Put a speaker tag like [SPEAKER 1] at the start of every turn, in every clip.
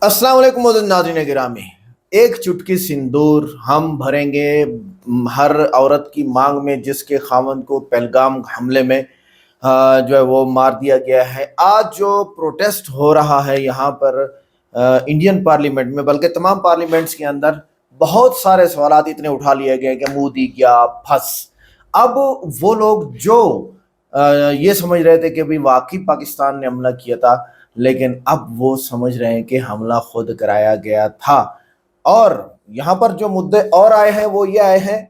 [SPEAKER 1] अस्सलाम वालेकुम नाज़रीन गिरामी। एक चुटकी सिंदूर हम भरेंगे हर औरत की मांग में जिसके खावंद को पहलगाम हमले में जो है वो मार दिया गया है। आज जो प्रोटेस्ट हो रहा है यहाँ पर इंडियन पार्लियामेंट में, बल्कि तमाम पार्लियामेंट्स के अंदर बहुत सारे सवालात इतने उठा लिए गए कि मोदी क्या फंस। अब वो लोग जो ये समझ रहे थे कि भाई वाकई पाकिस्तान ने हमला किया था, लेकिन अब वो समझ रहे हैं कि हमला खुद कराया गया था। और यहाँ पर जो मुद्दे और आए हैं वो ये आए हैं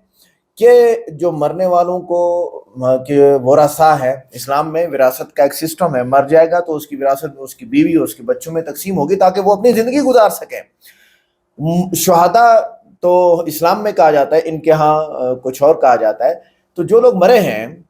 [SPEAKER 1] कि जो मरने वालों को कि वरासा है, इस्लाम में विरासत का एक सिस्टम है, मर जाएगा तो उसकी विरासत में उसकी बीवी और उसके बच्चों में तकसीम होगी ताकि वो अपनी जिंदगी गुजार सकें। शुहदा तो इस्लाम में कहा जाता है, इनके यहाँ कुछ और कहा जाता है। तो जो लोग मरे हैं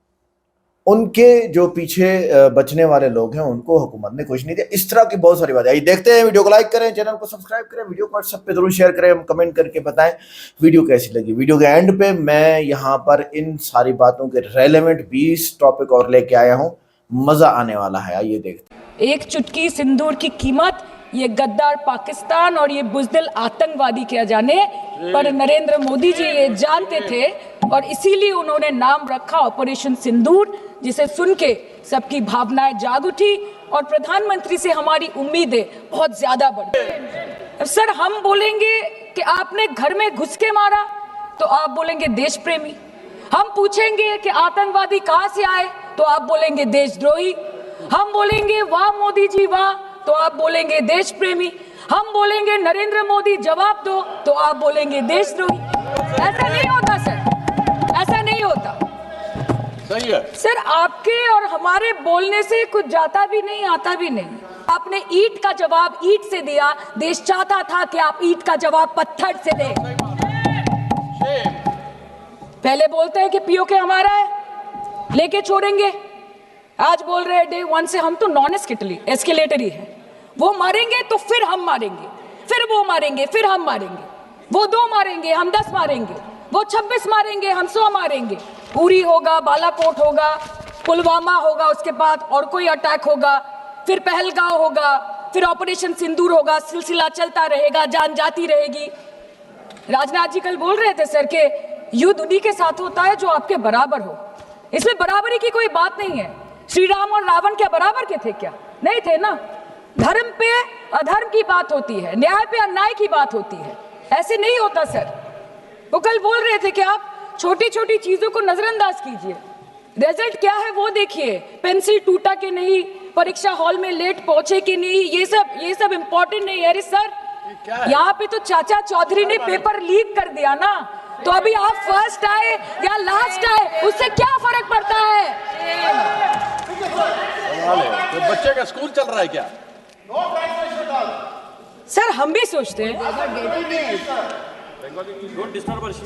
[SPEAKER 1] उनके जो पीछे बचने वाले लोग हैं उनको हुकूमत ने कुछ नहीं दिया। इस तरह की बहुत सारी बातें। आइए देखते हैं। वीडियो को लाइक करें, चैनल को सब्सक्राइब करें, वीडियो को व्हाट्सएप पे जरूर शेयर करें, कमेंट करके बताएं वीडियो कैसी लगी। वीडियो के एंड पे मैं यहाँ पर इन सारी बातों के रेलेवेंट 20 टॉपिक और लेके आया हूँ, मजा आने वाला है। आइए देखते हैं।
[SPEAKER 2] एक चुटकी सिंदूर की कीमत ये गद्दार पाकिस्तान और ये बुज़दिल आतंकवादी क्या जाने, पर नरेंद्र मोदी जी ये जानते थे और इसीलिए उन्होंने नाम रखा ऑपरेशन सिंदूर, जिसे सुन के सबकी भावनाएं जाग उठी और प्रधानमंत्री से हमारी उम्मीदें बहुत ज्यादा बढ़ गई। सर, हम बोलेंगे कि आपने घर में घुस के मारा तो आप बोलेंगे देश प्रेमी। हम पूछेंगे कि आतंकवादी कहां से आए तो आप बोलेंगे देशद्रोही। हम बोलेंगे वाह मोदी जी वाह तो आप बोलेंगे देश प्रेमी। हम बोलेंगे नरेंद्र मोदी जवाब दो तो आप बोलेंगे देशद्रोही। ऐसा नहीं होता सर, ऐसा नहीं होता।
[SPEAKER 3] सही है
[SPEAKER 2] सर, आपके और हमारे बोलने से कुछ जाता भी नहीं आता भी नहीं। आपने ईंट का जवाब ईंट से दिया, देश चाहता था कि आप ईंट का जवाब पत्थर से दें। पहले बोलते हैं कि पीओके हमारा है, लेके छोड़ेंगे। आज बोल रहे हैं डे वन से हम तो नॉन एस्केलेटरी है। वो मारेंगे तो फिर हम मारेंगे, फिर वो मारेंगे, फिर हम मारेंगे। वो 2 मारेंगे, हम 10 मारेंगे। वो 26 मारेंगे, हम 100 मारेंगे। उरी होगा, बालाकोट होगा, पुलवामा होगा, उसके बाद और कोई अटैक होगा, फिर पहलगांव होगा, फिर ऑपरेशन सिंदूर होगा। सिलसिला चलता रहेगा, जान जाती रहेगी। राजनाथ जी कल बोल रहे थे सर के युद्ध उन्हीं के साथ होता है जो आपके बराबर हो। इसमें बराबरी की कोई बात नहीं है। श्री राम और रावण क्या बराबर के थे क्या? नहीं थे ना। धर्म पे अधर्म की बात होती है, न्याय पे अन्याय की बात होती है। ऐसे नहीं होता सर। वो कल बोल रहे थे कि आप छोटी छोटी चीजों को नजरअंदाज कीजिए, रिजल्ट क्या है वो देखिए। पेंसिल टूटा कि नहीं, परीक्षा हॉल में लेट पहुंचे कि नहीं, ये सब इम्पोर्टेंट नहीं है। अरे सर, यहाँ पे तो चाचा चौधरी ने पेपर लीक कर दिया ना, तो अभी आप फर्स्ट आए या लास्ट आए उससे क्या फर्क पड़ता है?
[SPEAKER 3] तो बच्चे का स्कूल चल रहा है क्या?
[SPEAKER 2] सर, हम भी सोचते हैं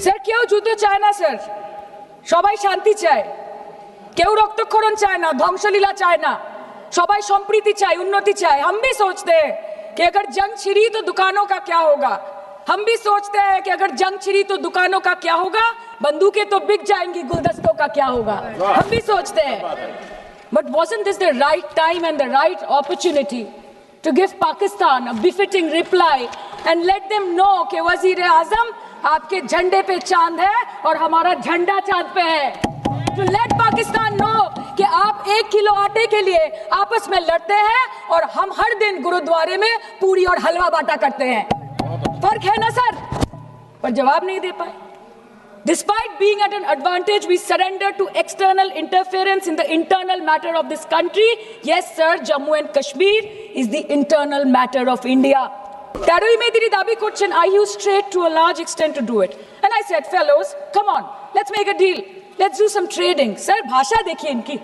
[SPEAKER 2] স্যার, কেউ যুদ্ধ চায় না স্যার, সবাই শান্তি চায়। কেউ রক্তক্ষরণ চায় না, ধ্বংসলীলা চায় না, সবাই সম্প্रीति चाहे, उन्नति चाहे। हम भी सोचते हैं कि अगर जंग छिड़ी तो दुकानों का क्या होगा। हम भी सोचते हैं कि अगर जंग छिड़ी तो दुकानों का क्या होगा, बंदूकें तो बिक जाएंगी, गुलदस्तों का क्या होगा। हम भी सोचते हैं। But wasn't this the right time and the right opportunity to give Pakistan a befitting reply and let them know कि वजीर आजम आपके झंडे पे चांद है और हमारा झंडा चांद पे है। To let Pakistan know कि आप 1 किलो आटे के लिए आपस में लड़ते हैं और हम हर दिन गुरुद्वारे में पूरी और हलवा बांटा करते हैं। फर्क है ना सर? पर जवाब नहीं दे पाए। Despite being at an advantage, we surrender to external interference in the internal matter of this country. Yes, sir, Jammu and Kashmir is the internal matter of India. Taroy mein diri dabi korchen, I used straight to a large extent to do it. And I said, fellows, come on, let's make a deal. Let's do some trading. Sir, bhasha dekhiye inki.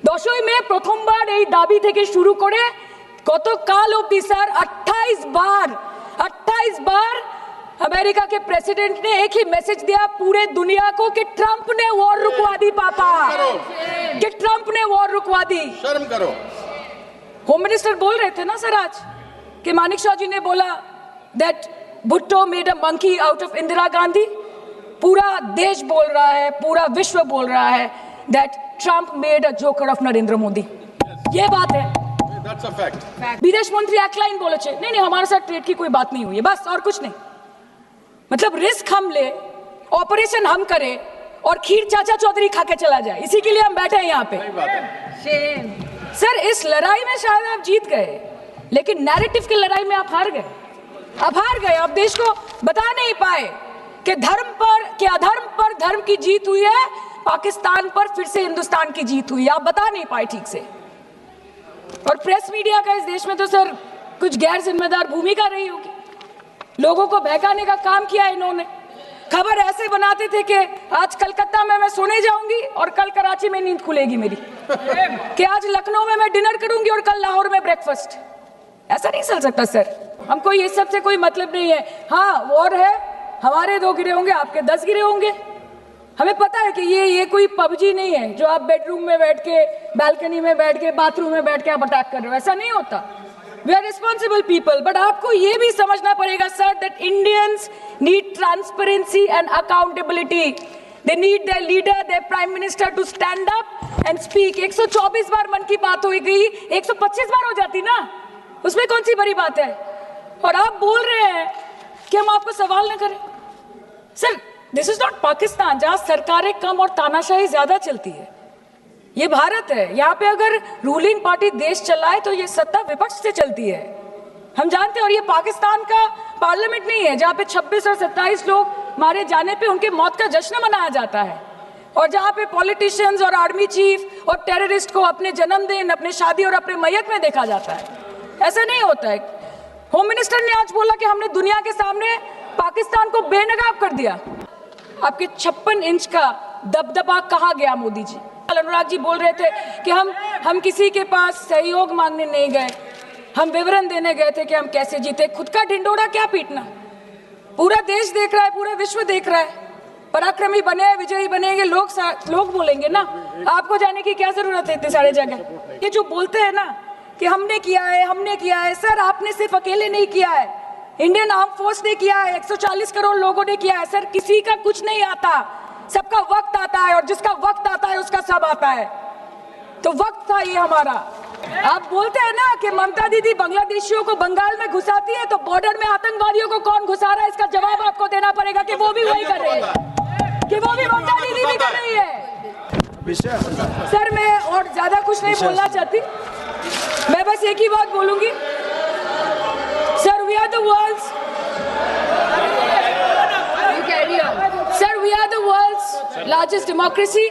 [SPEAKER 2] দশই মে প্রথমবার এই দাবি থেকে শুরু করে গতকাল অবধি sir 28 बार America के प्रेसिडेंट ने एक ही मैसेज दिया पूरे दुनिया को कि ट्रंप ने वॉर रुकवा दी पापा, कि ट्रंप ने वॉर रुकवा दी।
[SPEAKER 3] शर्म करो।
[SPEAKER 2] होम मिनिस्टर बोल रहे थे ना सर आज कि मानिक शाह जी ने बोला that Bhutto made a monkey out of Indira Gandhi. पूरा देश बोल रहा है, पूरा विश्व बोल रहा है that Trump made a joker of Narendra Modi. ये बात है।
[SPEAKER 3] That's a fact.
[SPEAKER 2] विदेश मंत्री एक लाइन बोले छे, नहीं हमारे साथ ट्रेड की कोई बात नहीं हुई है, बस और कुछ नहीं। मतलब रिस्क हम ले, ऑपरेशन हम करें और खीर चाचा चौधरी खा के चला जाए, इसी के लिए हम बैठे हैं यहाँ पे। सर इस लड़ाई में शायद आप जीत गए, लेकिन नैरेटिव की लड़ाई में आप हार गए। आप देश को बता नहीं पाए कि धर्म पर कि अधर्म पर धर्म की जीत हुई है, पाकिस्तान पर फिर से हिंदुस्तान की जीत हुई है, आप बता नहीं पाए ठीक से। और प्रेस मीडिया का इस देश में तो सर कुछ गैर जिम्मेदार भूमिका रही होगी, लोगों को बहकाने का काम किया इन्होंने। खबर ऐसे बनाते थे कि आज कलकत्ता में मैं सोने जाऊंगी और कल कराची में नींद खुलेगी मेरी, कि आज लखनऊ में मैं डिनर करूंगी और कल लाहौर में ब्रेकफास्ट। ऐसा नहीं चल सकता सर, हमको ये सब से कोई मतलब नहीं है। हाँ और है, हमारे 2 गिरे होंगे, आपके 10 गिरे होंगे। हमें पता है कि ये कोई पबजी नहीं है जो आप बेडरूम में बैठ के, बालकनी में बैठ के, बाथरूम में बैठ के आप अटैक कर रहे हो, ऐसा नहीं होता। We are responsible people, but आपको ये भी समझना पड़ेगा sir that Indians need transparency and accountability. They need their leader, their prime minister to stand up and speak. 124 बार मन की बात हो गई, 125 बार हो जाती ना, उसमें कौन सी बड़ी बात है। और आप बोल रहे हैं कि हम आपको सवाल न करें। Sir this is not Pakistan जहां सरकारें कम और तानाशाही ज्यादा चलती है, ये भारत है। यहाँ पे अगर रूलिंग पार्टी देश चलाए तो ये सत्ता विपक्ष से चलती है, हम जानते हैं। और ये पाकिस्तान का पार्लियामेंट नहीं है जहाँ पे 26 और 27 लोग मारे जाने पे उनके मौत का जश्न मनाया जाता है, और जहाँ पे पॉलिटिशियंस और आर्मी चीफ और टेररिस्ट को अपने जन्मदिन, अपने शादी और अपने मैयत में देखा जाता है। ऐसा नहीं होता है। होम मिनिस्टर ने आज बोला कि हमने दुनिया के सामने पाकिस्तान को बेनकाब कर दिया। आपके 56 इंच का दबदबा कहाँ गया मोदी जी? अनुराग जी बोल रहे थे कि हम किसी के पास सहयोग मांगने नहीं गए, हम विवरण देने गए थे कि हम कैसे जीते। खुद का ढिंडोरा क्या पीटना, पूरा देश देख रहा है, पूरा विश्व देख रहा है। पराक्रमी बने, विजयी बनेंगे लोग बोलेंगे ना, आपको जाने की क्या जरूरत है इतने सारे जगह। ये जो बोलते हैं ना कि हमने किया है, सर आपने सिर्फ अकेले नहीं किया है, इंडियन आर्म फोर्स ने किया है, 140 करोड़ लोगों ने किया है। सर किसी का कुछ नहीं आता, सबका वक्त आता है, और जिसका वक्त आता है उसका सब आता है। तो वक्त था ये हमारा। आप बोलते हैं ना कि ममता दीदी बांग्लादेशियों को बंगाल में घुसाती है, तो बॉर्डर में आतंकवादियों को कौन घुसा रहा है, इसका जवाब आपको देना पड़ेगा कि वो भी वही कर रहे हैं, कि वो भी ममता दीदी भी कर रही है। सर मैं और ज्यादा कुछ नहीं बोलना चाहती, मैं बस एक ही बात बोलूंगी। Sir we are the world's largest democracy.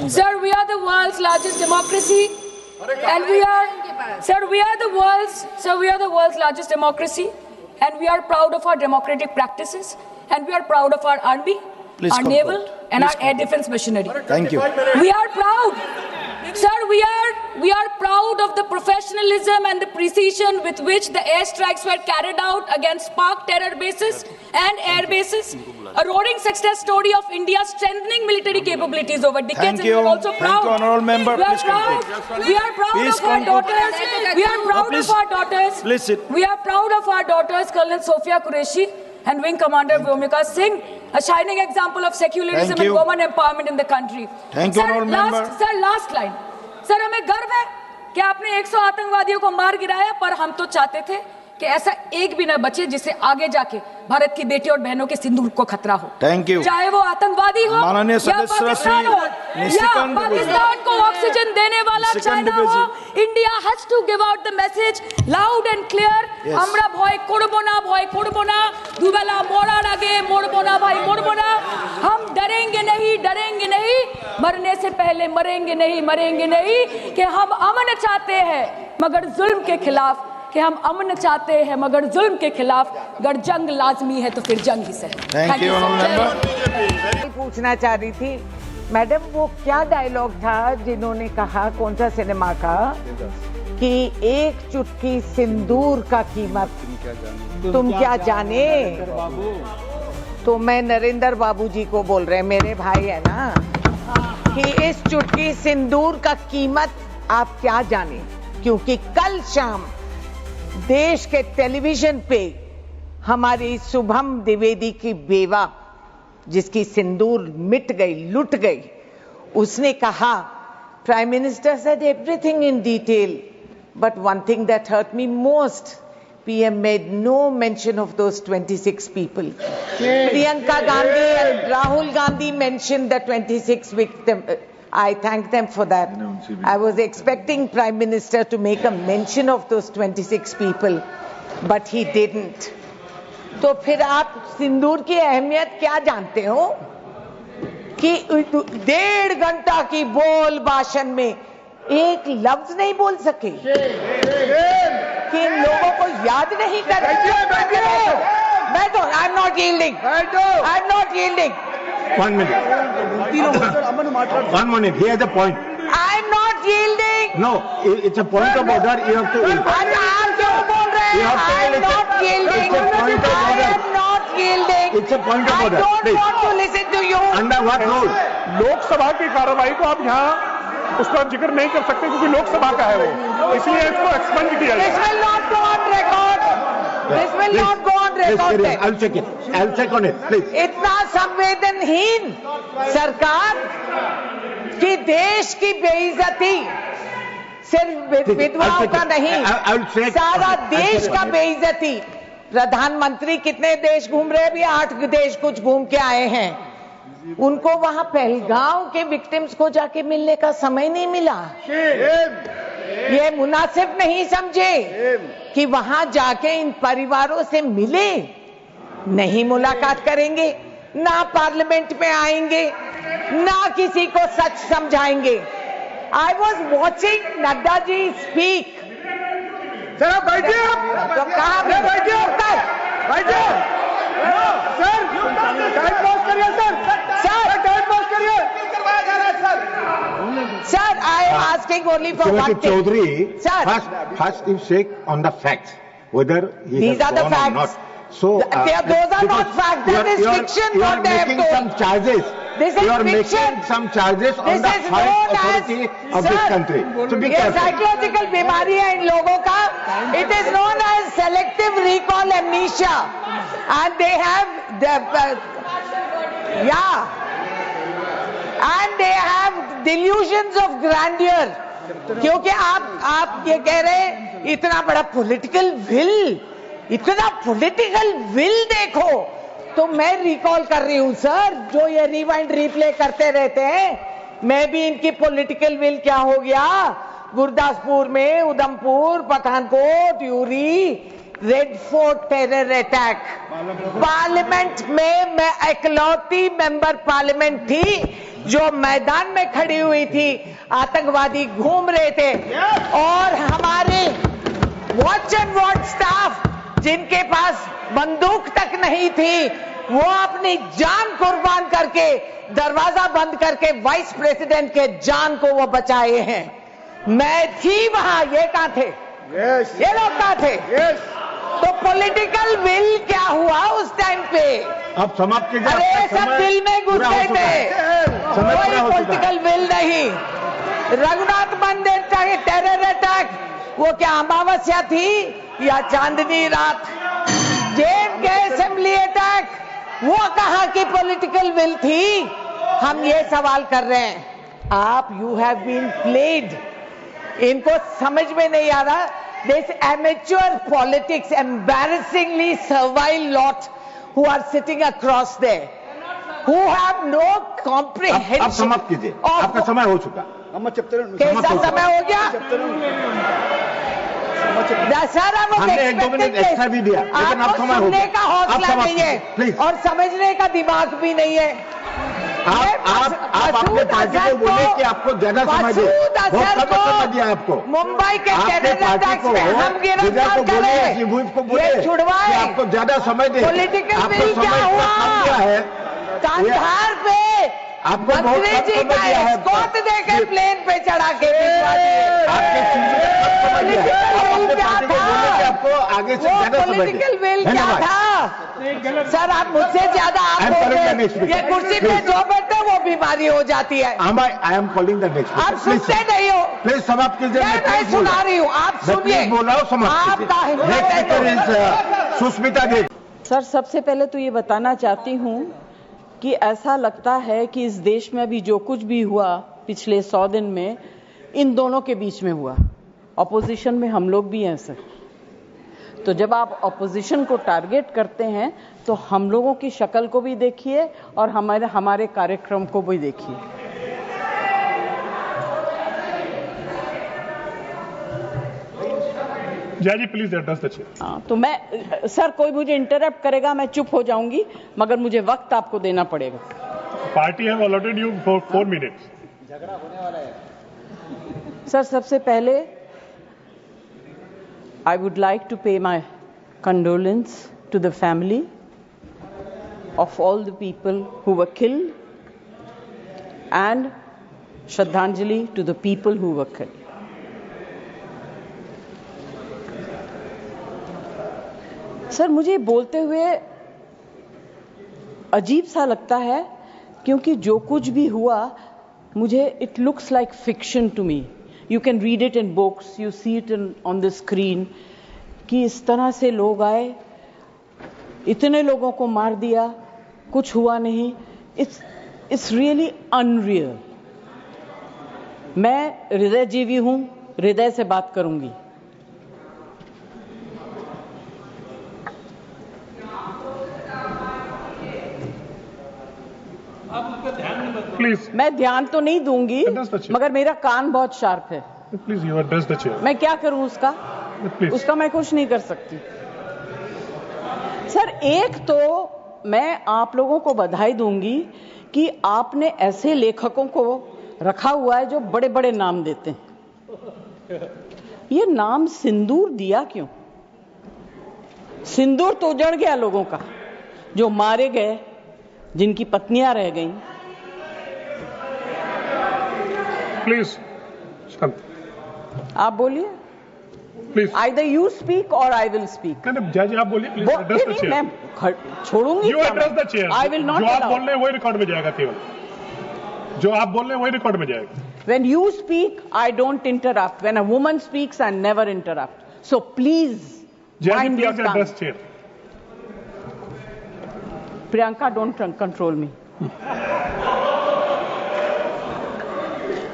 [SPEAKER 2] Sir, we are the world's largest democracy, and we are the world's largest democracy, and we are proud of our democratic practices, and we are proud of our army, our naval, and our air defense machinery.
[SPEAKER 4] Thank you.
[SPEAKER 2] We are proud. Sir, we are proud of the professionalism and the precision with which the airstrikes were carried out against Pak terror bases and air bases. A roaring success story of India's strengthening military capabilities over decades.
[SPEAKER 4] Thank you.
[SPEAKER 2] And we are also proud.
[SPEAKER 4] Thank you, honorable member.
[SPEAKER 2] We are
[SPEAKER 4] Please
[SPEAKER 2] proud.
[SPEAKER 4] conclude.
[SPEAKER 2] We are proud
[SPEAKER 4] Please
[SPEAKER 2] of our
[SPEAKER 4] conclude.
[SPEAKER 2] daughters. We are proud
[SPEAKER 4] please.
[SPEAKER 2] of our daughters.
[SPEAKER 4] Please sit.
[SPEAKER 2] We are proud of our daughters, Colonel Sophia Qureshi and Wing Commander Vyomika Singh, a shining example of secularism
[SPEAKER 4] Thank
[SPEAKER 2] and
[SPEAKER 4] you.
[SPEAKER 2] women empowerment in the country.
[SPEAKER 4] Thank you, honorable member.
[SPEAKER 2] Sir last line. Sir हमें गर्व है कि आपने 100 आतंकवादियों को मार गिराया, पर हम तो चाहते थे कि ऐसा एक भी ना बचे जिससे आगे जाके भारत की बेटी और बहनों के सिंदूर को खतरा हो।
[SPEAKER 4] Thank you.
[SPEAKER 2] चाहे वो आतंकवादी हो
[SPEAKER 4] माननीय
[SPEAKER 2] या
[SPEAKER 4] सदस्य
[SPEAKER 2] पाकिस्तान हो या
[SPEAKER 4] निशिकांत
[SPEAKER 2] पाकिस्तान को ऑक्सीजन देने वाला
[SPEAKER 4] निशिकांत
[SPEAKER 2] चाइना हो। India has to give out the message loud and clear.
[SPEAKER 4] Yes.
[SPEAKER 2] আমরা ভয় করব না, দুবেলা মরার আগে মরবো না ভাই, মরবো না। हम डरेंगे नहीं, मरने से पहले मरेंगे नहीं, कि हम अमन चाहते हैं मगर जुल्म के खिलाफ, कि हम अमन चाहते हैं मगर जुल्म के खिलाफ। अगर जंग लाजमी है तो फिर जंग ही सही।
[SPEAKER 4] Thank you, honorable member.
[SPEAKER 5] पूछना चाह रही थी मैडम, वो क्या डायलॉग था जिन्होंने कहा, कौन सा सिनेमा का, कि एक चुटकी सिंदूर का कीमत तुम क्या जाने। तो मैं नरेंद्र बाबू जी को बोल रहे, मेरे भाई है ना, कि इस चुटकी सिंदूर का कीमत आप क्या जाने, क्योंकि कल शाम देश के टेलीविजन पे हमारी शुभम द्विवेदी की बेवा, जिसकी सिंदूर मिट गई, लुट गई, उसने कहा prime minister said everything in detail, But one thing that hurt me most, PM made no mention of those 26 people. Priyanka Gandhi and Rahul Gandhi mentioned the 26 victims. I thank them for that. I was expecting Prime Minister to make a mention of those 26 people, but he didn't. तो फिर आप सिंदूर की अहमियत क्या जानते हो कि 1.5 घंटा की बोल भाषण में एक लफ्ज नहीं बोल सके कि इन लोगों को याद नहीं कर मैं तो आई am not yielding I am not yielding
[SPEAKER 6] 1 minute. 1 minute. He has a point.
[SPEAKER 5] I am not yielding
[SPEAKER 6] No, it's a point of order. You have to.
[SPEAKER 5] आप क्यों बोल रहे हैं I am not yielding I am not yielding
[SPEAKER 6] It's a point of
[SPEAKER 5] I
[SPEAKER 6] order.
[SPEAKER 5] Don't
[SPEAKER 6] Please.
[SPEAKER 5] Want to listen to you
[SPEAKER 6] Under what rule?
[SPEAKER 4] Lok Sabha की कार्रवाई को आप यहाँ उसका जिक्र नहीं कर सकते क्योंकि लोकसभा का है वो, इसलिए इसको एक्सपेंड किया
[SPEAKER 5] This
[SPEAKER 4] जाए।
[SPEAKER 5] will not go on record. This will not go on record.
[SPEAKER 6] Please, I'll check it. I'll check on it. Please.
[SPEAKER 5] इतना संवेदनहीन सरकार कि देश की बेइज्जती सिर्फ विधवाओं का नहीं, सारा देश का बेइज्जती। प्रधानमंत्री कितने देश घूम रहे हैं? अभी 8 देश कुछ घूम के आए हैं। उनको वहां पहलगांव के विक्टिम्स को जाके मिलने का समय नहीं मिला। ये मुनासिब नहीं समझे कि वहां जाके इन परिवारों से मिले, नहीं मुलाकात करेंगे, ना पार्लियामेंट में आएंगे, ना किसी को सच समझाएंगे। I was watching Nadda ji speak.
[SPEAKER 4] Sir आप बैठिए,
[SPEAKER 5] तो कहा
[SPEAKER 4] बैठिए सर, टाइम पास करिए सर, टाइम पास करिए। करवाया जा रहा है sir.
[SPEAKER 5] Sir I am asking only for
[SPEAKER 6] Srimati
[SPEAKER 5] one thing.
[SPEAKER 6] Chaudhary,
[SPEAKER 5] Sir.
[SPEAKER 6] first you check on the facts, whether he
[SPEAKER 5] These
[SPEAKER 6] has
[SPEAKER 5] are the
[SPEAKER 6] gone or
[SPEAKER 5] facts.
[SPEAKER 6] not. So,
[SPEAKER 5] Those are not facts. That is fiction,
[SPEAKER 6] You are
[SPEAKER 5] what they have
[SPEAKER 6] making
[SPEAKER 5] told.
[SPEAKER 6] some charges.
[SPEAKER 5] This is
[SPEAKER 6] You are
[SPEAKER 5] fiction.
[SPEAKER 6] making some charges on
[SPEAKER 5] This
[SPEAKER 6] the
[SPEAKER 5] is
[SPEAKER 6] highest
[SPEAKER 5] known
[SPEAKER 6] authority
[SPEAKER 5] as,
[SPEAKER 6] of this
[SPEAKER 5] sir,
[SPEAKER 6] country. So be
[SPEAKER 5] ये
[SPEAKER 6] careful.
[SPEAKER 5] Psychological बीमारी है इन लोगों का। It is known as selective recall amnesia and they have and they have delusions of grandeur. क्योंकि आप ये कह रहे हैं इतना बड़ा पॉलिटिकल विल, इतना पॉलिटिकल विल देखो, तो मैं रिकॉल कर रही हूं सर, जो ये रिवाइंड रिप्ले करते रहते हैं, मैं भी इनकी पॉलिटिकल विल क्या हो गया। गुरदासपुर में, Udhampur, Pathankot, Yuri, red fort terror attack, parliament में मैं इकलौती मेंबर पार्लियामेंट थी जो मैदान में खड़ी हुई थी। आतंकवादी घूम रहे थे और हमारे वॉच एंड वॉच स्टाफ जिनके पास बंदूक तक नहीं थी, वो अपनी जान कुर्बान करके, दरवाजा बंद करके वाइस प्रेसिडेंट के जान को वो बचाए हैं। मैं थी वहां, ये कहां थे? ये लोग कहां थे? तो पॉलिटिकल विल क्या हुआ उस टाइम पे?
[SPEAKER 6] अब समाप्त कीजिए।
[SPEAKER 5] अरे
[SPEAKER 6] आपका
[SPEAKER 5] सब
[SPEAKER 6] समय
[SPEAKER 5] दिल में घुस
[SPEAKER 6] पूरा हो
[SPEAKER 5] गए
[SPEAKER 6] चुका है।
[SPEAKER 5] थे,
[SPEAKER 6] समय पूरा
[SPEAKER 5] कोई
[SPEAKER 6] हो चुका है।
[SPEAKER 5] पॉलिटिकल विल नहीं। रघुनाथ मंदिर टेरर अटैक, वो क्या अमावस्या थी या चांदनी रात? जेएनके असेंबली अटैक, वो कहां की पॉलिटिकल विल थी? हम ये सवाल कर रहे हैं। आप यू हैव बीन प्लेड, इनको समझ में नहीं आ रहा। This amateur politics, embarrassingly servile lot who are sitting across there, who have no comprehension.
[SPEAKER 6] अब समाप्त कीजिए, आपका समय हो चुका।
[SPEAKER 5] कैसा समय हो गया? दशहरा वो
[SPEAKER 6] हमने 1-2 मिनट एक्स्ट्रा भी दिया, लेकिन अब समय हो
[SPEAKER 5] सुनने
[SPEAKER 6] गया।
[SPEAKER 5] का
[SPEAKER 6] आप
[SPEAKER 5] हौसला
[SPEAKER 6] समाप्त
[SPEAKER 5] नहीं है
[SPEAKER 6] कीजिए, प्लीज।
[SPEAKER 5] और समझने का दिमाग भी नहीं है।
[SPEAKER 6] आप अपने पार्टी को बोले कि आपको ज्यादा समय दे, बहुत कम समय दिया आपको।
[SPEAKER 5] मुंबई के
[SPEAKER 6] आपके
[SPEAKER 5] टेरर
[SPEAKER 6] पार्टी
[SPEAKER 5] अटैक्स
[SPEAKER 6] को
[SPEAKER 5] में हम गिरफ्तार
[SPEAKER 6] को बोले,
[SPEAKER 5] करें,
[SPEAKER 6] शिबूत को बोले
[SPEAKER 5] ये छुड़वाए।
[SPEAKER 6] कि आपको ज्यादा समय दे।
[SPEAKER 5] पॉलिटिकल
[SPEAKER 6] आपको
[SPEAKER 5] विल
[SPEAKER 6] समय
[SPEAKER 5] क्या
[SPEAKER 6] इतना
[SPEAKER 5] हुआ?
[SPEAKER 6] कम दिया है।
[SPEAKER 5] कांधार पे
[SPEAKER 6] आपको बहुत
[SPEAKER 5] मंत्री
[SPEAKER 6] कम
[SPEAKER 5] जी
[SPEAKER 6] समय
[SPEAKER 5] का
[SPEAKER 6] दिया है।
[SPEAKER 5] एस्कॉर्ट देकर प्लेन पे चढ़ा के भिजवा दिए।
[SPEAKER 6] आपके चीजों में कम समय दिया है। आप अपने
[SPEAKER 5] क्या
[SPEAKER 6] पार्टी को
[SPEAKER 5] था?
[SPEAKER 6] बोले कि आपको आगे से
[SPEAKER 5] वो
[SPEAKER 6] ज्यादा समय दे।
[SPEAKER 5] पॉलिटिकल विल क्या
[SPEAKER 6] धन्यवाद।
[SPEAKER 5] था? सर आप मुझसे ज्यादा आप
[SPEAKER 6] I am
[SPEAKER 5] बोल
[SPEAKER 6] calling
[SPEAKER 5] रहे
[SPEAKER 6] the next
[SPEAKER 5] हैं। ये
[SPEAKER 6] speaker.
[SPEAKER 5] कुर्सी पे
[SPEAKER 6] Please.
[SPEAKER 5] जो बैठते वो बीमारी हो जाती है।
[SPEAKER 6] I am calling the next
[SPEAKER 5] आप
[SPEAKER 6] speaker.
[SPEAKER 5] सुनते नहीं हो।
[SPEAKER 6] प्लीज समाप्त कीजिए।
[SPEAKER 5] मैं सुना रही हूँ, आप
[SPEAKER 6] मैं
[SPEAKER 5] सुनिए।
[SPEAKER 6] प्लीज बोल रहा हूँ, समाप्त
[SPEAKER 5] आपका
[SPEAKER 6] कीजिए।
[SPEAKER 5] हिम्मत
[SPEAKER 6] नेक्स्ट
[SPEAKER 5] है
[SPEAKER 6] स्पीकर
[SPEAKER 5] तो-
[SPEAKER 6] इज सुष्मिता देव।
[SPEAKER 7] सर सबसे पहले तो ये बताना चाहती हूँ कि ऐसा लगता है कि इस देश में अभी जो कुछ भी हुआ पिछले 100 दिन में इन दोनों के बीच में हुआ। ऑपोजिशन में हम लोग भी हैं सर। तो जब आप ऑपोजिशन को टारगेट करते हैं तो हम लोगों की शक्ल को भी देखिए और हमारे कार्यक्रम को भी देखिए।
[SPEAKER 4] जय जी प्लीज एड्रेस द चेयर।
[SPEAKER 7] तो मैं सर, कोई मुझे इंटरप्ट करेगा मैं चुप हो जाऊंगी, मगर मुझे वक्त आपको देना पड़ेगा।
[SPEAKER 4] Party have allotted you for 4 minutes.
[SPEAKER 7] Sir, सबसे पहले I would like to pay my condolence to the family of all the people who were killed and Shraddhanjali to the people who were killed. Sir, मुझे बोलते हुए अजीब सा लगता है क्योंकि जो कुछ भी हुआ मुझे it looks like fiction to me. You can read it in books, you see it on the screen कि इस तरह से लोग आए, इतने लोगों को मार दिया, कुछ हुआ नहीं। It's really unreal। मैं हृदयजीवी हूं, हृदय से बात करूंगी।
[SPEAKER 4] प्लीज।
[SPEAKER 7] मैं ध्यान तो नहीं दूंगी, मगर मेरा कान बहुत शार्प है।
[SPEAKER 4] Please you address the chair.
[SPEAKER 7] मैं क्या करूं उसका?
[SPEAKER 4] प्लीज।
[SPEAKER 7] उसका मैं कुछ नहीं कर सकती। सर, एक तो मैं आप लोगों को बधाई दूंगी कि आपने ऐसे लेखकों को रखा हुआ है जो बड़े बड़े नाम देते हैं। ये नाम सिंदूर दिया क्यों? सिंदूर तो उजड़ गया लोगों का, जो मारे गए, जिनकी पत्नियां रह गईं।
[SPEAKER 4] प्लीज
[SPEAKER 7] आप बोलिए।
[SPEAKER 4] Please.
[SPEAKER 7] Either you speak or I will speak।
[SPEAKER 4] नहीं, जज आप बोलिए प्लीज। Address the chair.
[SPEAKER 7] मैं छोड़ूंगी।
[SPEAKER 4] You address the chair.
[SPEAKER 7] I will not
[SPEAKER 4] जो आप
[SPEAKER 7] allow।
[SPEAKER 4] बोल रहे हैं वही रिकॉर्ड में जाएगा केवल। जो आप बोल रहे हैं वही रिकॉर्ड में जाएगा।
[SPEAKER 7] When you speak, I don't interrupt. When a woman speaks, I never interrupt. So please mind your tongue।
[SPEAKER 4] Address chair.
[SPEAKER 7] Priyanka, don't control me।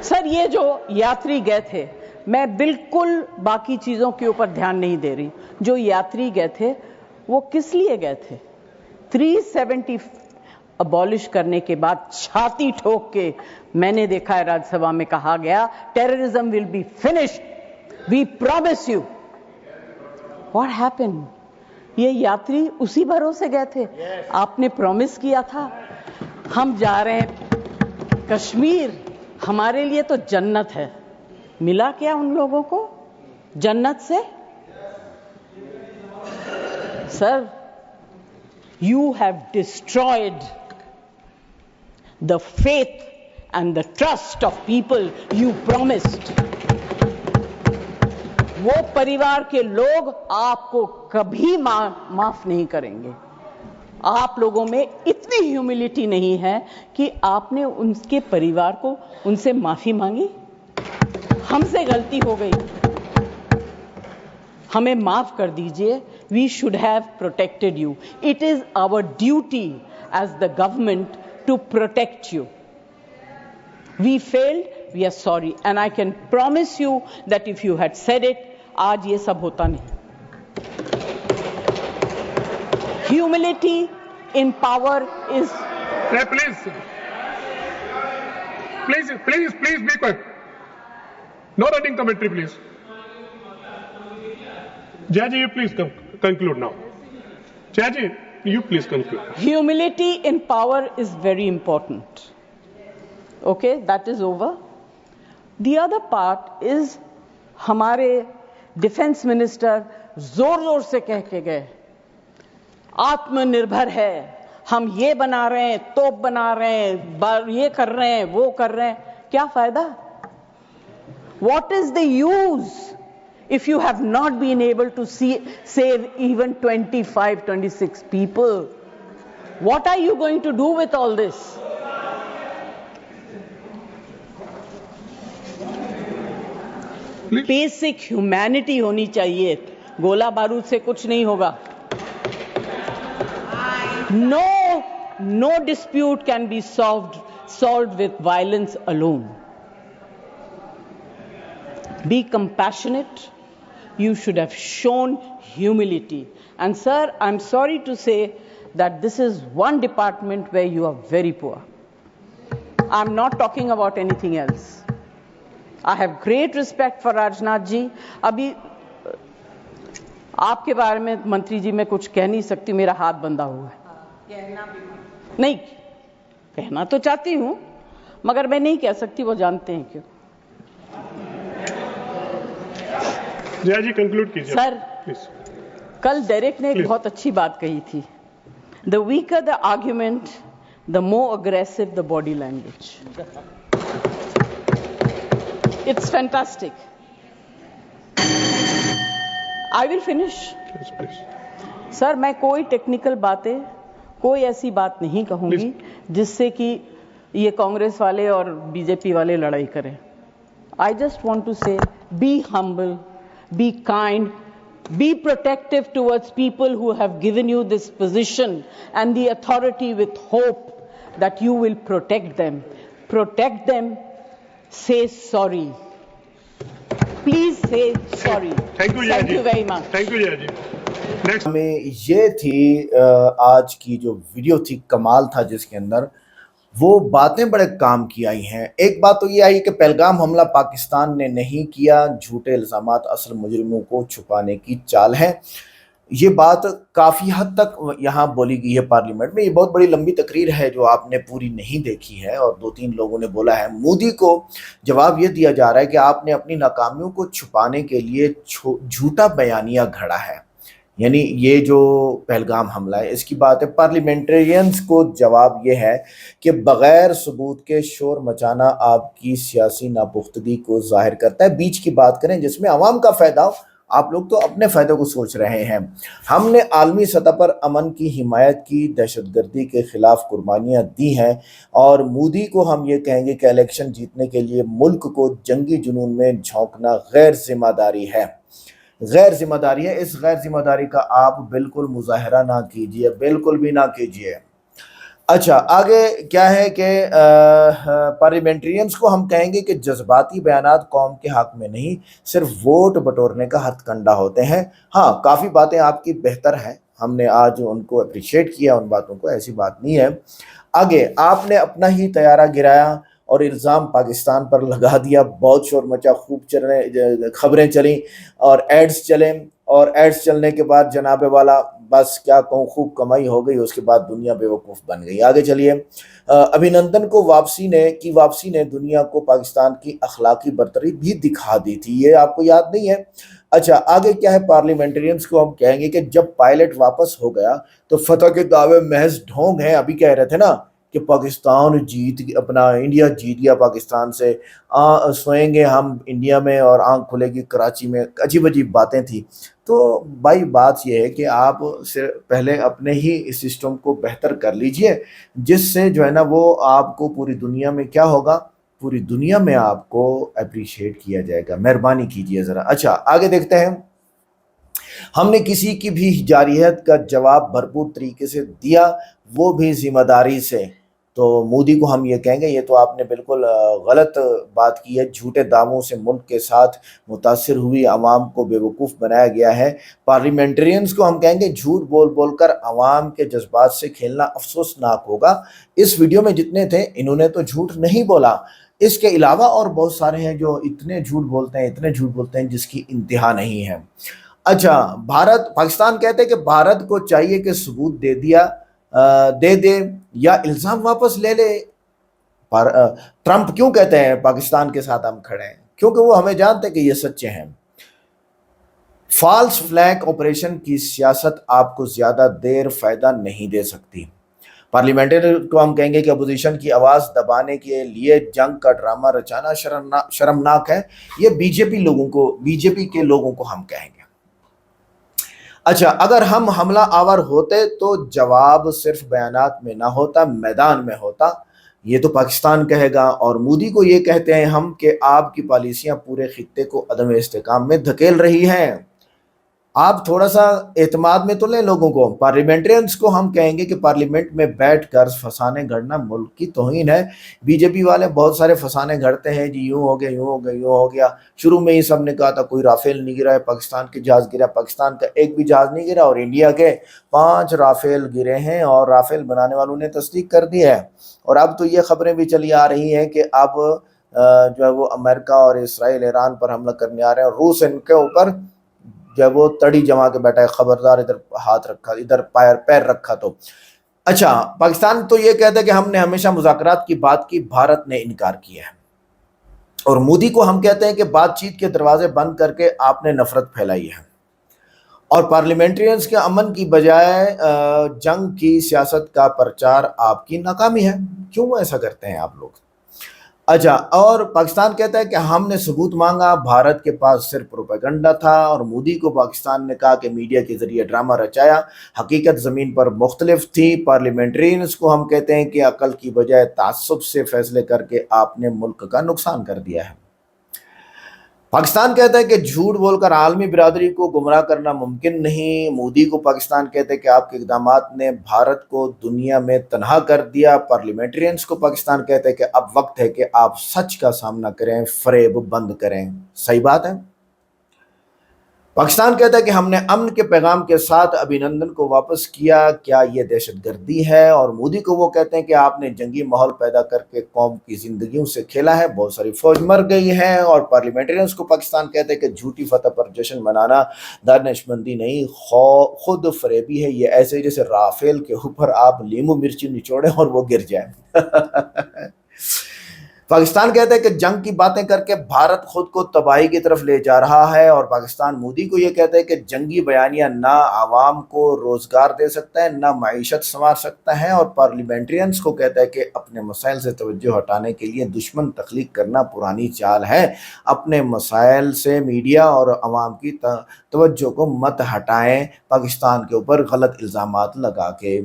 [SPEAKER 7] Sir, ये जो यात्री गए थे, मैं बिल्कुल बाकी चीजों के ऊपर ध्यान नहीं दे रही। जो यात्री गए थे वो किस लिए गए थे? 370 अबॉलिश करने के बाद छाती ठोक के मैंने देखा है राज्यसभा में कहा गया, terrorism will be finished, we promise you. What happened? ये यात्री उसी भरोसे गए थे। आपने प्रॉमिस किया था हम जा रहे हैं कश्मीर, हमारे लिए तो जन्नत है। मिला क्या उन लोगों को जन्नत से? Sir, you have destroyed the faith and the trust of people you promised। वो परिवार के लोग आपको कभी माफ नहीं करेंगे। आप लोगों में इतनी ह्यूमिलिटी नहीं है कि आपने उनके परिवार को उनसे माफी मांगी। हमसे गलती हो गई, हमें माफ कर दीजिए। We should have protected you. It is our duty as the government to protect you. We failed, we are sorry, and I can promise you that if you had said it, आज ये सब होता नहीं। Humility in power is।
[SPEAKER 4] Please be quiet। No running commentary, please। Jaji, you please conclude now। Jaji, you please conclude।
[SPEAKER 7] Humility in power is very important। Okay, that is over। The other part is हमारे defence minister जोर जोर से कह के गए आत्मनिर्भर है, हम ये बना रहे हैं, तोप बना रहे हैं, ये कर रहे हैं, वो कर रहे हैं। क्या फायदा? What is the use if you have not been able to save even 25-26 people? What are you going to do with all this? Basic humanity होनी चाहिए। गोला बारूद से कुछ नहीं होगा। No dispute can be solved with violence alone। be compassionate. You should have shown humility. And sir, I'm sorry to say that this is one department where you are very poor. I'm not talking about anything else. I have great respect for Rajnath ji. अभी आपके बारे में मंत्री जी मैं कुछ कह नहीं सकती, मेरा हाथ बंधा हुआ है। नहीं कहना तो चाहती हूं, मगर मैं नहीं कह सकती, वो जानते हैं क्यों।
[SPEAKER 4] जया जी कंक्लूड कीजिए
[SPEAKER 7] सर,
[SPEAKER 4] प्लीज।
[SPEAKER 7] कल डेरेक ने एक
[SPEAKER 4] Please.
[SPEAKER 7] बहुत अच्छी बात कही थी, the weaker the argument the more aggressive the body language. It's fantastic. I will finish. Sir, मैं कोई टेक्निकल बातें, कोई ऐसी बात नहीं कहूंगी जिससे कि ये कांग्रेस वाले और बीजेपी वाले लड़ाई करें। आई जस्ट वांट टू से be humble, be kind, be protective towards people who have given you this position and the authority, with hope that you will protect them. Protect them. Say sorry. Please say sorry.
[SPEAKER 4] Thank you Jaya ji.
[SPEAKER 7] Thank you very much.
[SPEAKER 4] Thank you Jaya ji. Next
[SPEAKER 1] में ये थी आज की जो video थी, कमाल था, जिसके अंदर वो बातें बड़े काम की आई हैं। एक बात तो ये आई कि पहलगाम हमला पाकिस्तान ने नहीं किया, झूठे इल्जामात असल मुजरिमों को छुपाने की चाल है। ये बात काफ़ी हद तक यहाँ बोली गई है पार्लियामेंट में। ये बहुत बड़ी लंबी तकरीर है जो आपने पूरी नहीं देखी है, और 2-3 लोगों ने बोला है। मोदी को जवाब ये दिया जा रहा है कि आपने अपनी नाकामियों को छुपाने के लिए झूठा बयानिया घड़ा है, यानी ये जो पहलगाम हमला है इसकी बात है। पार्लियामेंटेरियंस को जवाब ये है कि बगैर सबूत के शोर मचाना आपकी सियासी नापुख्तगी को जाहिर करता है। बीच की बात करें जिसमें आवाम का फ़ायदा हो, आप लोग तो अपने फ़ायदे को सोच रहे हैं। हमने आलमी सतह पर अमन की हिमायत की, दहशतगर्दी के ख़िलाफ़ कुर्बानियाँ दी हैं, और मोदी को हम ये कहेंगे कि इलेक्शन जीतने के लिए मुल्क को जंगी जुनून में झोंकना गैर जिम्मेदारी है। गैर जिम्मेदारी है। इस गैर जिम्मेदारी का आप बिल्कुल मुजाहरा ना कीजिए, बिल्कुल भी ना कीजिए। अच्छा, आगे क्या है कि पार्लियामेंटेरियंस को हम कहेंगे कि जज्बाती बयानात कौम के हक में नहीं, सिर्फ वोट बटोरने का हथकंडा होते हैं। हाँ, काफ़ी बातें आपकी बेहतर हैं, हमने आज उनको अप्रिशिएट किया, उन बातों को, ऐसी बात नहीं है। आगे आपने अपना ही तैयारा गिराया और इल्ज़ाम पाकिस्तान पर लगा दिया। बहुत शोर मचा, खूब खबरें चली और एड्स चले, और एड्स चलने के बाद जनाबे वाला बस क्या कहूँ, खूब कमाई हो गई। उसके बाद दुनिया बेवकूफ़ बन गई। आगे चलिए। अभिनंदन को वापसी ने दुनिया को पाकिस्तान की अखलाकी बरतरी भी दिखा दी थी, ये आपको याद नहीं है? अच्छा, आगे क्या है? पार्लियामेंटेरियंस को हम कहेंगे कि जब पायलट वापस हो गया तो फतह के दावे महज ढोंग हैं। अभी कह रहे थे ना कि पाकिस्तान इंडिया जीत गया पाकिस्तान से, सोएंगे हम इंडिया में और आंख खुलेगी कराची में, अजीब अजीब बातें थी। तो भाई बात यह है कि आप पहले अपने ही सिस्टम को बेहतर कर लीजिए, जिससे जो है ना वो आपको पूरी दुनिया में क्या होगा, पूरी दुनिया में आपको अप्रिशिएट किया जाएगा। मेहरबानी कीजिए ज़रा। अच्छा, आगे देखते हैं। हमने किसी की भी जारियत का जवाब भरपूर तरीके से दिया, वो भी जिम्मेदारी से। तो मोदी को हम ये कहेंगे, ये तो आपने बिल्कुल गलत बात की है। झूठे दावों से मुल्क के साथ मुतासिर हुई आवाम को बेवकूफ़ बनाया गया है। पार्लियामेंटेरियंस को हम कहेंगे, झूठ बोल बोल कर आवाम के जज्बात से खेलना अफसोसनाक होगा। इस वीडियो में जितने थे इन्होंने तो झूठ नहीं बोला, इसके अलावा और बहुत सारे हैं जो इतने झूठ बोलते हैं जिसकी इंतहा नहीं है। अच्छा, पाकिस्तान कहते हैं कि भारत को चाहिए कि सबूत दे दे या इल्ज़ाम वापस ले ले। ट्रंप क्यों कहते हैं पाकिस्तान के साथ हम खड़े हैं? क्योंकि वो हमें जानते हैं कि ये सच्चे हैं। फॉल्स फ्लैग ऑपरेशन की सियासत आपको ज़्यादा देर फ़ायदा नहीं दे सकती। पार्लियामेंटेरियन को हम कहेंगे कि अपोजिशन की आवाज़ दबाने के लिए जंग का ड्रामा रचाना शर्मनाक है। ये बीजेपी के लोगों को हम कहेंगे। अच्छा, अगर हम हमला आवर होते तो जवाब सिर्फ बयानात में ना होता, मैदान में होता। ये तो पाकिस्तान कहेगा, और मोदी को ये कहते हैं हम कि आपकी पॉलिसियां पूरे खित्ते को अदम इस्तेकाम में धकेल रही हैं। आप थोड़ा सा एतमाद में तो लें लोगों को। पार्लियामेंटेरियंस को हम कहेंगे कि पार्लियामेंट में बैठकर फसाने गढ़ना मुल्क की तौहीन है। बीजेपी वाले बहुत सारे फसाने गढ़ते हैं जी, यूं हो गया, यूं हो गया, यूं हो गया। शुरू में ही सबने कहा था कोई राफेल नहीं गिरा है, पाकिस्तान के जहाज गिरा, पाकिस्तान का एक भी जहाज नहीं गिरा, और इंडिया के 5 राफेल गिरे हैं और राफेल बनाने वालों ने तस्दीक कर दी है। और अब तो ये खबरें भी चली आ रही हैं कि अब जो है वो अमेरिका और इसराइल ईरान पर हमला करने आ रहे हैं, और रूस इनके ऊपर जो है वो तड़ी जमा के बैठा है, खबरदार इधर हाथ रखा, इधर पैर रखा तो। अच्छा, पाकिस्तान तो ये कहता है कि हमने हमेशा मुज़ाकरात की बात की, भारत ने इनकार किया है। और मोदी को हम कहते हैं कि बातचीत के दरवाजे बंद करके आपने नफरत फैलाई है। और पार्लियामेंटेरियंस के अमन की बजाय जंग की सियासत का प्रचार आपकी नाकामी है। क्यों ऐसा करते हैं आप लोग? अच्छा, और पाकिस्तान कहता है कि हमने सबूत मांगा, भारत के पास सिर्फ प्रोपेगेंडा था। और मोदी को पाकिस्तान ने कहा कि मीडिया के जरिए ड्रामा रचाया, हकीकत ज़मीन पर मुख्तलिफ थी। पार्लियामेंटेरियंस को हम कहते हैं कि अकल की बजाय तासुब से फैसले करके आपने मुल्क का नुकसान कर दिया है। पाकिस्तान कहता है कि झूठ बोलकर आलमी बिरादरी को गुमराह करना मुमकिन नहीं। मोदी को पाकिस्तान कहते हैं कि आपके इक़दामात ने भारत को दुनिया में तनहा कर दिया। पार्लियामेंटेरियंस को पाकिस्तान कहते हैं कि अब वक्त है कि आप सच का सामना करें, फरेब बंद करें। सही बात है। पाकिस्तान कहता है कि हमने अमन के पैगाम के साथ अभिनंदन को वापस किया, क्या ये दहशतगर्दी है? और मोदी को वो कहते हैं कि आपने जंगी माहौल पैदा करके कौम की जिंदगियों से खेला है, बहुत सारी फौज मर गई है। और पार्लियामेंटेरियंस को पाकिस्तान कहते हैं कि झूठी फतह पर जश्न मनाना दानिशमंदी नहीं, खुद फरेबी है। ये ऐसे जैसे राफेल के ऊपर आप लीमू मिर्ची निचोड़े और वो गिर जाए। पाकिस्तान कहता है कि जंग की बातें करके भारत खुद को तबाही की तरफ ले जा रहा है। और पाकिस्तान मोदी को ये कहता है कि जंगी बयानिया ना आवाम को रोजगार दे सकता है, ना मईशत संवार सकता है। और पार्लियामेंटेरियंस को कहता है कि अपने मसाइल से तवज्जो हटाने के लिए दुश्मन तख्लीक करना पुरानी चाल है। अपने मसाइल से मीडिया और अवाम की तवज्जो को मत हटाएं पाकिस्तान के ऊपर गलत इल्ज़ामात लगा के।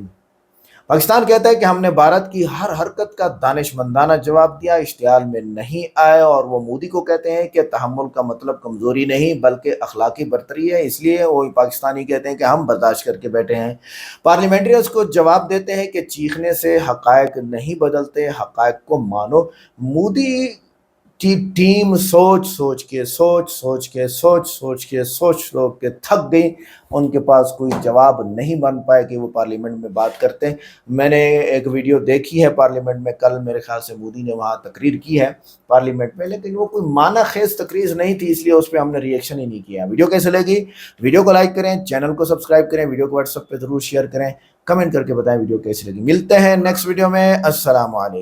[SPEAKER 1] पाकिस्तान कहता है कि हमने भारत की हर हरकत का दानिशमंदाना जवाब दिया, इश्तियाल में नहीं आए। और वो मोदी को कहते हैं कि तहम्मुल का मतलब कमज़ोरी नहीं बल्कि अखलाकी बरतरी है, इसलिए वो पाकिस्तानी कहते हैं कि हम बर्दाश्त करके बैठे हैं। पार्लियामेंटेरियंस को जवाब देते हैं कि चीखने से हक़ायक़ नहीं बदलते, हक़ायक़ को मानो। मोदी की टीम सोच सोच के थक गई, उनके पास कोई जवाब नहीं बन पाए कि वो पार्लियामेंट में बात करते हैं। मैंने एक वीडियो देखी है पार्लियामेंट में, कल मेरे ख्याल से मोदी ने वहाँ तकरीर की है पार्लियामेंट में, लेकिन वो कोई माना खेज तकरीर नहीं थी, इसलिए उस पर हमने रिएक्शन ही नहीं किया। वीडियो कैसे लगी? वीडियो को लाइक करें, चैनल को सब्सक्राइब करें, वीडियो को व्हाट्सएप पे ज़रूर शेयर करें, कमेंट करके बताएं वीडियो कैसी लगी। मिलते हैं नेक्स्ट वीडियो में। अस्सलाम वालेकुम।